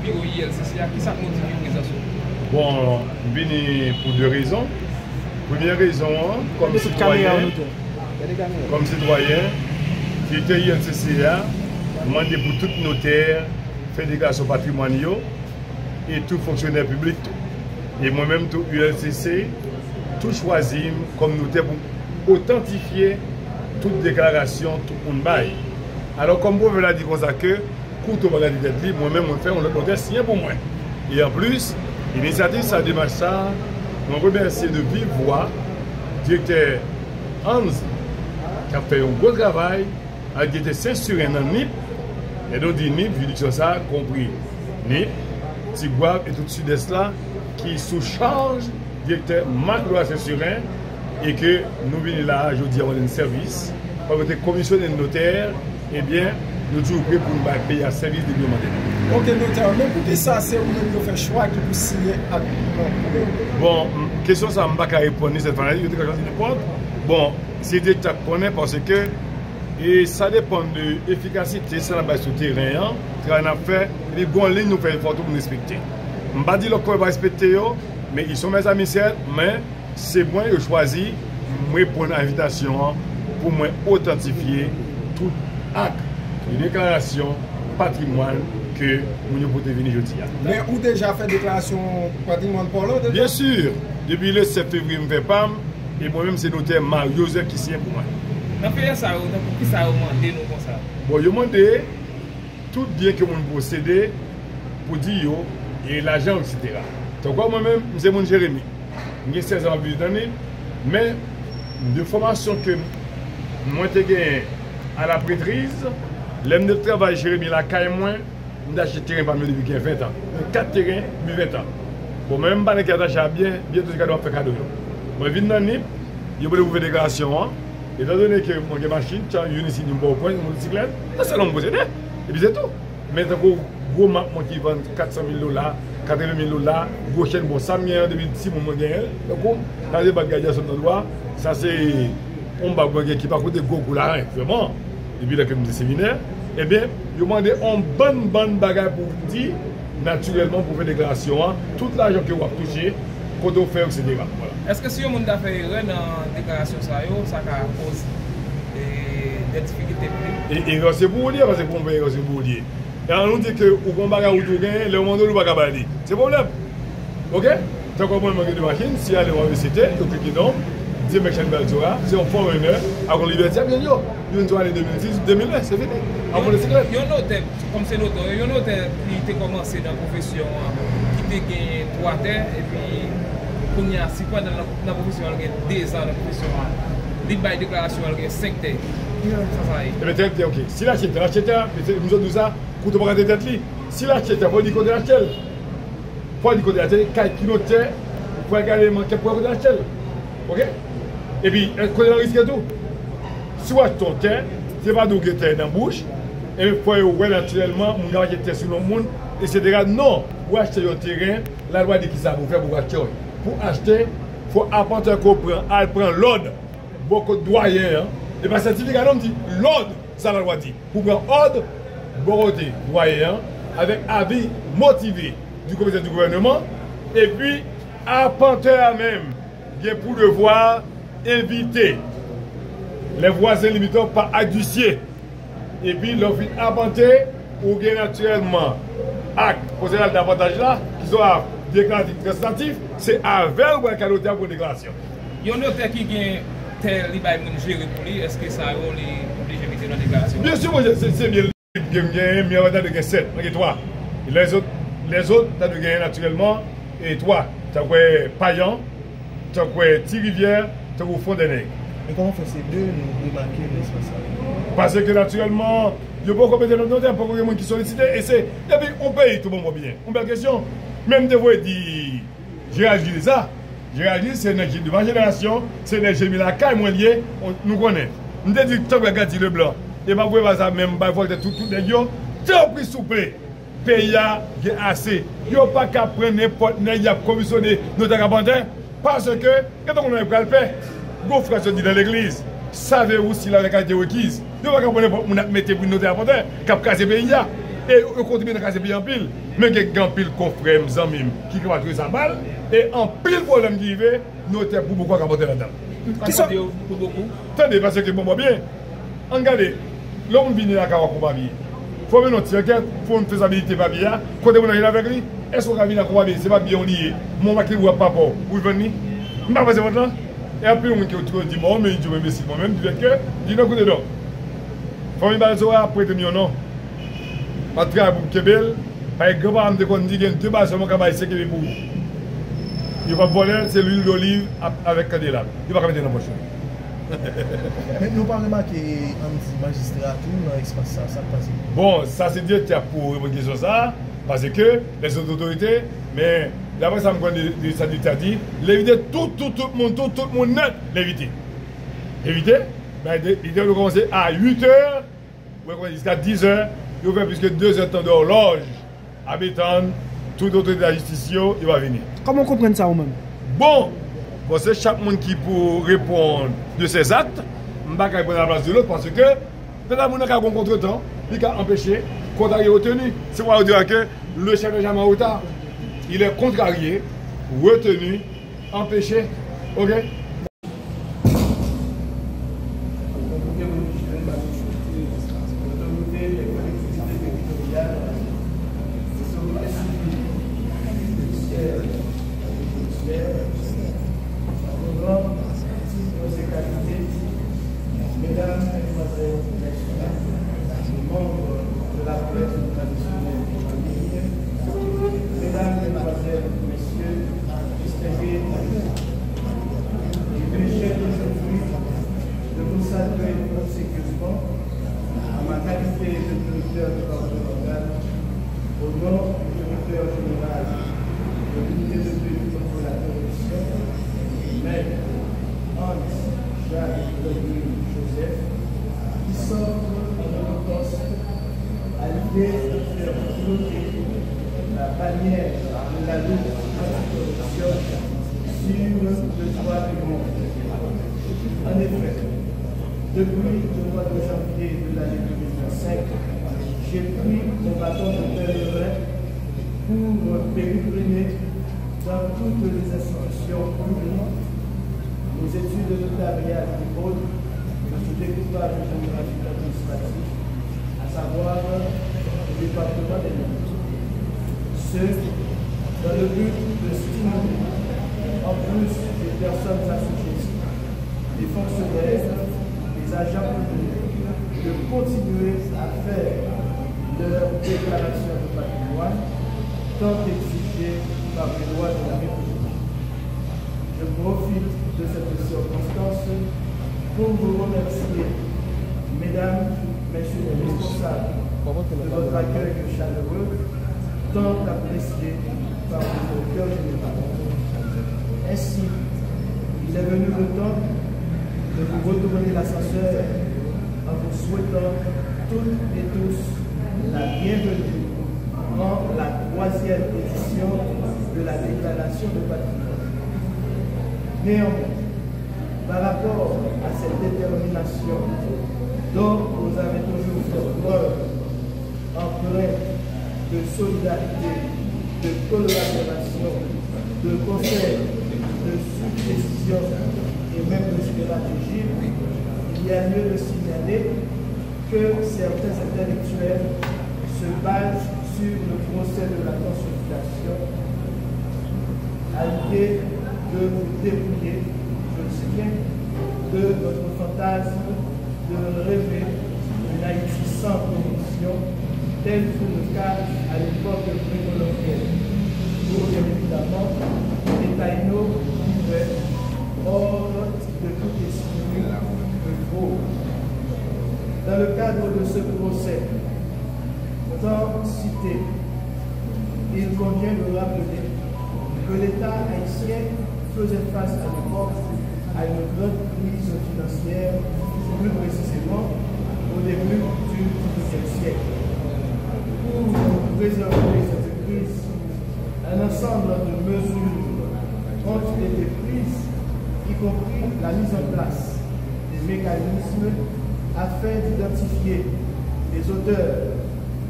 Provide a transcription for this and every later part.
bureau ILCC, qui ça motive la présence? Bon, je viens pour deux raisons. Première raison, comme citoyen, qui était ILCCA, demandé pour tout notaire, faire déclaration patrimoine et tout fonctionnaire public. Et moi-même, tout ULCC, tout choisi comme notaire pour authentifier toute déclaration, tout le monde bail. Alors, comme vous l'avez dit comme ça, que quand on va dire libre, moi-même, on fait un notaire signé pour moi. Et en plus, l'initiative, ça démarche ça. On remercie de vive voix directeur Hans, qui a fait un gros travail, a été censuré dans NIP. Et donc, NIP, juridiction ça, compris NIP, Tigouave et tout le sud-est là, qui sous charge directeur Marc Loa censuré et que nous venons là, je dis, on a un service, pour être commissionnaire de notaire, eh bien, nous sommes prêts pour nous payer un service de demande. Ok, notaire, mais pour ça, c'est où nous faisons choix qui vous signer à bon, question ça, je ne vais pas répondre cette fois-là, je vais répondre. Bon, c'est des tas qu'on est parce que et ça dépend de l'efficacité, ça n'a pas sur le terrain, travail à faire, les bonnes lignes nous fait pour nous respecter. Je ne vais pas dire qu'on va respecter, mais ils sont mes amis, mais c'est moi qui choisis, moi pour une invitation, pour moi authentifier tout acte de déclaration patrimoine que nous pouvons venir jeudi. Mais où déjà fait déclaration patrimoine pour l'autre? Bien sûr, depuis le 7 février, je ne fais pas, et moi-même c'est notaire Mario Joseph qui signe pour moi. Dans le pays, ça a qui ça a demandé nous comme ça? Bon, je demande tout bien que nous possédons pour dire et l'argent, etc. Donc, moi-même, c'est mon Jérémy. J'ai 16 ans d'année, mais de formation que moi j'ai gagné à la prêtrise, l'aime de travail Jérémy la caille moins, j'ai acheté terrain par depuis 20 ans. 4 terrains depuis 20 ans. Bon, même pas les acheté bien, bientôt je vais faire cadeau. Moi je viens dans NIP, je vais vous faire déclaration. Étant donné que mon machine, tu as une ici, une point, une motocyclette, c'est l'homme possédé. Et puis c'est tout. Mais t'as un gros map qui vend 400 000 $, 80 000 $, gros chaîne, bon, 100 000 depuis 6 mois. Donc, quand les bagages sont dans le droit, ça c'est un bagage qui ne coûte pas beaucoup là, vraiment. Et puis là, comme des séminaires, eh bien, je demande un bon bagage pour vous dire, naturellement, pour faire déclaration, tout l'argent que vous avez touché, quand on fait, etc. Voilà. Est-ce que si on a fait erreur dans la déclaration, ça cause des difficultés? Et c'est pour vous dire, parce que pour vous c'est pour vous dire. Et on nous dit que vous pouvez pas gagner, le monde ne va pas gagner. C'est problème. Ok? Tu as compris le de machine, si elle est à l'université, tu cliques non, dis Mechan Belzora, c'est un foreigner, à la liberté, bien sûr. Il y a une 2006, 2009, c'est fini. Avant le cycle. Il y a un notaire, comme c'est notaire, il y a un notaire qui a commencé dans la profession, qui a gagné 3 terres, et puis. Pour y a 6 fois dans la profession, il y a 2 ans dans la profession, il y a une déclaration, il y a 5 têtes. Mais très bien, ok. Si l'acheteur, nous avons dit ça, pour te prendre des têtes, si l'acheteur, il faut dire qu'on est l'acheteur. Il faut dire qu'on est l'acheteur, quand il notaire, il faut regarder quel point qu'on est l'acheteur. Ok? Et puis, est-ce qu'on risque tout? Si on achète ton terre, ce n'est pas donc que tu dans la bouche, et il faut voir naturellement, on va acheter sur le monde, etc. Non, pour acheter un terrain, la loi dit qu'il ça pour faire pour acheter. Pour acheter, il faut apporter qu'on prend l'ordre. Beaucoup de doyens. Et bien, le certificat dit l'ordre, ça la loi dit. Pour prendre ordre, beaucoup de doyens, avec avis motivé du comité du gouvernement. Et puis, apporter à même, bien pour devoir éviter les voisins limitants par adducier. Et puis, l'offre apporter ou bien naturellement, acte, possédant davantage là, qui sont déclaratif prestatif, c'est avec ou avec un notaire pour déclaration. Il y a un notaire qui a tel libre gérer pour lui, est-ce que ça a obligé de mettre dans la déclaration? Bien sûr, c'est bien le meilleur de gagner 7, et 3. Les autres, tu as de gagner naturellement, et 3. Tu as quoi Payan, tu as quoi Thirivière, tu as quoi Fontenay. Et comment on fait ces deux nous remarquer responsable? Parce que naturellement, il n'y a pas compétent dans le notaire, pas de gens qui sollicitent, et c'est, et puis on paye tout le monde bien. On paye la question. Même de vous dire, j'ai réagi de ça. J'ai réagi, c'est une équipe de ma génération, c'est une équipe de la caille moins liée, nous connaissons. Nous avons dit que tu as gardé le blanc. Et ma voix va ça même, il faut que tout les gens, tu as pris souple. Pays a assez. Il n'y a pas qu'à prendre n'importe qui a commissionné notre cabantin. Parce que, quand on a pris le paix, vos frères se disent dans l'église, savez-vous si la réalité est requise? Il n'y a pas qu'à prendre n'importe qui a mettre pour notre cabantin, qui a cassé le pays. et on continue de casser pays en pile. Mais il y a un pile confrère, amis, qui va tuer sa balle, et en pile problème qui arrive, nous sommes pour beaucoup capoter là-dedans. Qui sont pour beaucoup? Attendez, parce que bon, bien, regardez, l'homme vient à Kawa pour papier. Il faut mettre notre enquête, il faut une faisabilité papier. Quand on est avec lui, est-ce qu'on va venir à Kawa? C'est pas bien lié. Mon mari ou papa, ou venir. Je ne vais pas passer votre temps. Et après, on dit, bon, mais je me suis moi-même, je dis que, je n'ai pas de dedans. Il faut me après tenir non. Pas de travail pour Kébel. Par exemple, on dit qu'il y a deux bases seulement qui ont été pour vous. Il va voler, c'est l'huile d'olive avec candela. Il va mettre dans la poche. Mais nous parlons remarquer un magistrat dans l'espace ça passe. Bon, ça c'est dire pour répondre à question ça, parce que les autorités, mais d'après ça me dit, ça dit, l'éviter tout le monde net, l'éviter. Éviter, il doit commencer à 8h, jusqu'à 10h, il va faire plus que 2 heures de temps d'horloge, habitant, toute autorité de la justice, il va venir. Comment comprendre ça vous-même? Bon, c'est chaque monde qui peut répondre de ses actes, je ne vais pas répondre à la place de l'autre parce que peut-être que mon a un contre-temps, il a empêché, contrarié retenu. C'est pour dire que le chef de Jama Outa, il est contrarié, retenu, empêché. Ok? Depuis le mois de janvier de l'année 2025, j'ai pris mon bâton de pèlerin pour pérégriner dans toutes les institutions publiques, aux études de notariat du Pôle, du découpage géographique administratif, à savoir le département des Landes. Ce, dans le but de stimuler, en plus des personnes associées, les fonctionnaires, les agents publics, de continuer à faire leur déclaration de patrimoine, tant exigée par les lois de la République. Je profite de cette circonstance pour vous remercier, mesdames, messieurs les responsables, de votre accueil chaleureux, tant apprécié par le directeur général. Ainsi, il est venu le temps de vous retourner l'ascenseur en vous souhaitant toutes et tous la bienvenue en la 3e édition de la déclaration de patrimoine. Néanmoins, par rapport à cette détermination dont vous avez toujours fait preuve, empreinte de solidarité, de collaboration, de conseil, de suggestion et même de stratégie, il y a lieu de signaler que certains intellectuels se basent sur le procès de la consultation à l'idée de vous dépouiller, je le sais bien, de notre fantasme de rêver une Haïti sans corruption, tel que le cas à l'époque pré-colombienne, où bien évidemment les Taïnos vivaient hors de tout esprit de faux. Dans le cadre de ce procès, tant cité, il convient de rappeler que l'État haïtien faisait face à l'époque à une grande crise financière, plus précisément au début du XVIIIe siècle. Pour préserver cette crise, un ensemble de mesures ont été prises, y compris la mise en place des mécanismes afin d'identifier les auteurs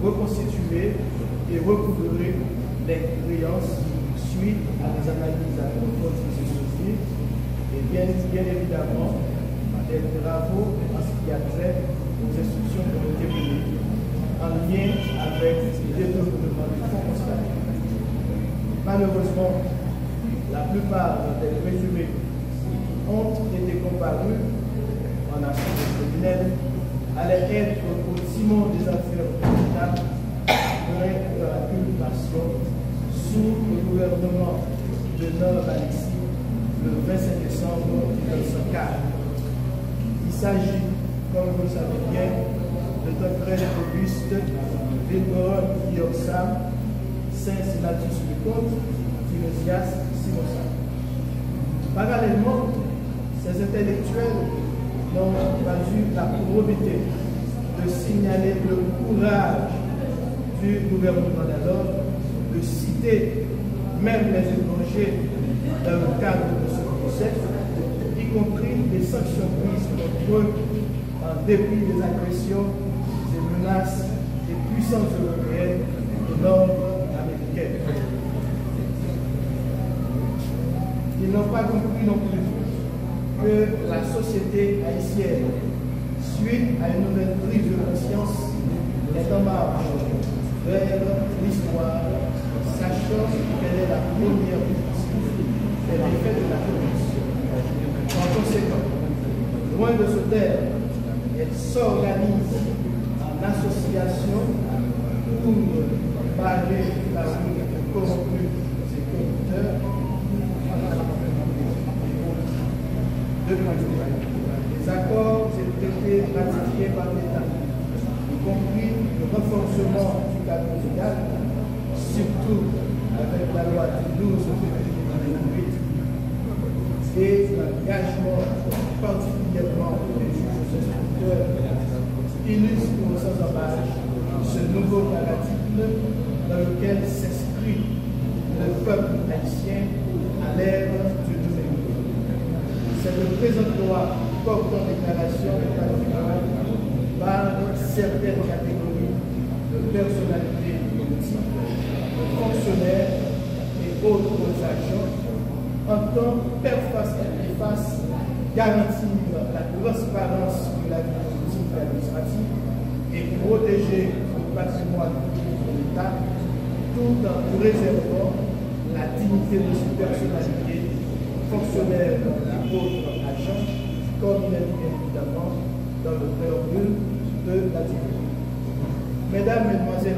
reconstituer et recouvrer les créances suite à des analyses approfondies de ce dossier et bien évidemment des travaux en ce qui a trait aux instructions qui ont été menées en lien avec le développement du fonds constaté. Malheureusement, la plupart des présumés ont été comparus en affaires criminelles allaient être au timon des affaires d'État après la culmination sous le gouvernement de Nord-Alexis le 25 décembre 1904. Il s'agit, comme vous le savez bien, de Tancred Auguste, Vilboron Guillaume, Saint-Sinatus le Comte, Tiresias Simosa. Parallèlement, ces intellectuels n'ont pas eu la probité de signaler le courage du gouvernement d'alors de citer même les étrangers dans le cadre de ce procès, y compris les sanctions prises contre eux en dépit des agressions, des menaces des puissances européennes et nord-américaines. Ils n'ont pas compris non plus que la société haïtienne, suite à une nouvelle prise de conscience, est en marche vers l'histoire, sachant qu'elle est la première victime des méfaits de la corruption. En conséquence, loin de se taire, elle s'organise en association pour barrer la route des corrompus et corrupteurs. Les accords et traités ratifiés par l'État, y compris le renforcement du cadre légal, surtout avec la loi du 12 février 2008, et l'engagement particulièrement des juges instructeurs illustre sans embâche ce nouveau paradigme dans lequel s'inscrit le peuple haïtien à l'ère du numérique. Cette présente loi porte en déclaration de patrimoine par certaines catégories de personnalités politiques, de fonctionnaires et autres agents, entend faire face à l'efface, garantir la transparence de la vie politique et administrative et protéger le patrimoine de l'État tout en préservant la dignité de ses personnalités, fonctionnaires et autres agents, comme il est bien évidemment dans le préambule de la directive. Mesdames, Mesdemoiselles,